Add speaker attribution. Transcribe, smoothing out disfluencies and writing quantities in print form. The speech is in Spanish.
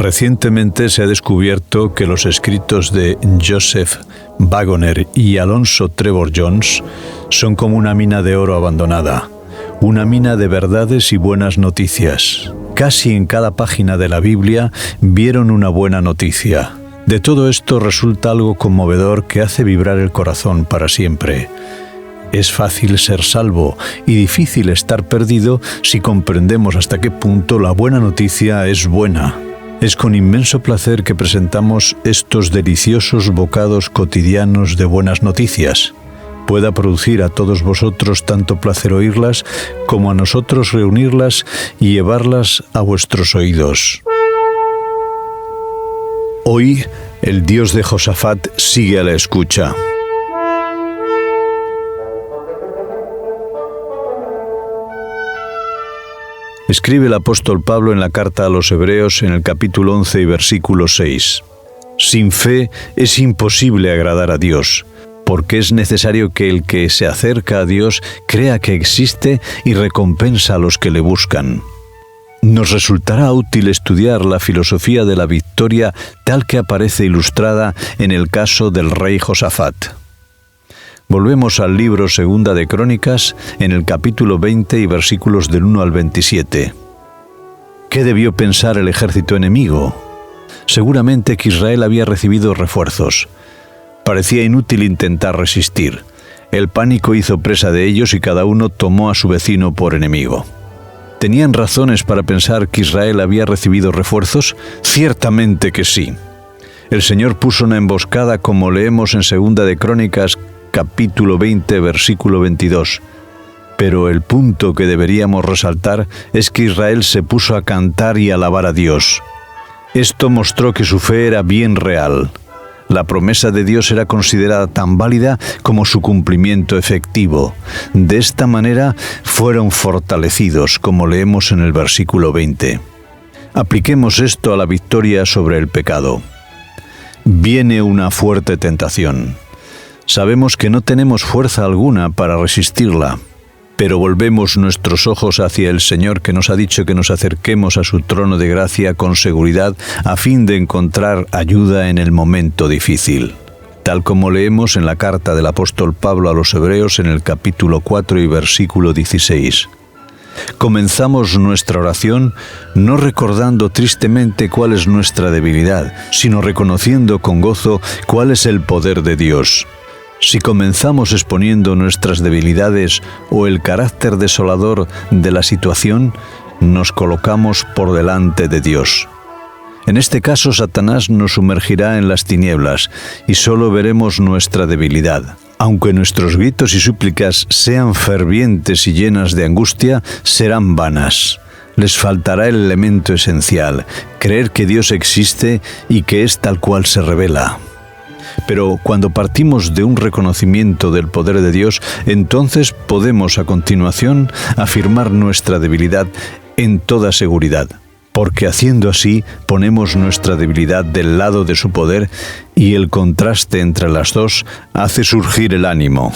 Speaker 1: Recientemente se ha descubierto que los escritos de Joseph Waggoner y Alonzo Trevor Jones son como una mina de oro abandonada, una mina de verdades y buenas noticias. Casi en cada página de la Biblia vieron una buena noticia. De todo esto resulta algo conmovedor que hace vibrar el corazón para siempre. Es fácil ser salvo y difícil estar perdido si comprendemos hasta qué punto la buena noticia es buena. Es con inmenso placer que presentamos estos deliciosos bocados cotidianos de buenas noticias. Pueda producir a todos vosotros tanto placer oírlas como a nosotros reunirlas y llevarlas a vuestros oídos. Hoy, el Dios de Josafat sigue a la escucha. Escribe el apóstol Pablo en la carta a los Hebreos en el capítulo 11 y versículo 6. Sin fe es imposible agradar a Dios, porque es necesario que el que se acerca a Dios crea que existe y recompensa a los que le buscan. Nos resultará útil estudiar la filosofía de la victoria tal que aparece ilustrada en el caso del rey Josafat. Volvemos al libro Segunda de Crónicas, en el capítulo 20 y versículos del 1 al 27. ¿Qué debió pensar el ejército enemigo? Seguramente que Israel había recibido refuerzos. Parecía inútil intentar resistir. El pánico hizo presa de ellos y cada uno tomó a su vecino por enemigo. ¿Tenían razones para pensar que Israel había recibido refuerzos? Ciertamente que sí. El Señor puso una emboscada, como leemos en Segunda de Crónicas, capítulo 20, versículo 22. Pero el punto que deberíamos resaltar es que Israel se puso a cantar y alabar a Dios. Esto mostró que su fe era bien real. La promesa de Dios era considerada tan válida como su cumplimiento efectivo. De esta manera fueron fortalecidos, como leemos en el versículo 20. Apliquemos esto a la victoria sobre el pecado. Viene una fuerte tentación. Sabemos que no tenemos fuerza alguna para resistirla, pero volvemos nuestros ojos hacia el Señor, que nos ha dicho que nos acerquemos a su trono de gracia con seguridad a fin de encontrar ayuda en el momento difícil. Tal como leemos en la carta del apóstol Pablo a los Hebreos en el capítulo 4 y versículo 16. Comenzamos nuestra oración no recordando tristemente cuál es nuestra debilidad, sino reconociendo con gozo cuál es el poder de Dios. Si comenzamos exponiendo nuestras debilidades o el carácter desolador de la situación, nos colocamos por delante de Dios. En este caso, Satanás nos sumergirá en las tinieblas y solo veremos nuestra debilidad. Aunque nuestros gritos y súplicas sean fervientes y llenas de angustia, serán vanas. Les faltará el elemento esencial, creer que Dios existe y que es tal cual se revela. Pero cuando partimos de un reconocimiento del poder de Dios, entonces podemos a continuación afirmar nuestra debilidad en toda seguridad, porque haciendo así ponemos nuestra debilidad del lado de su poder y el contraste entre las dos hace surgir el ánimo.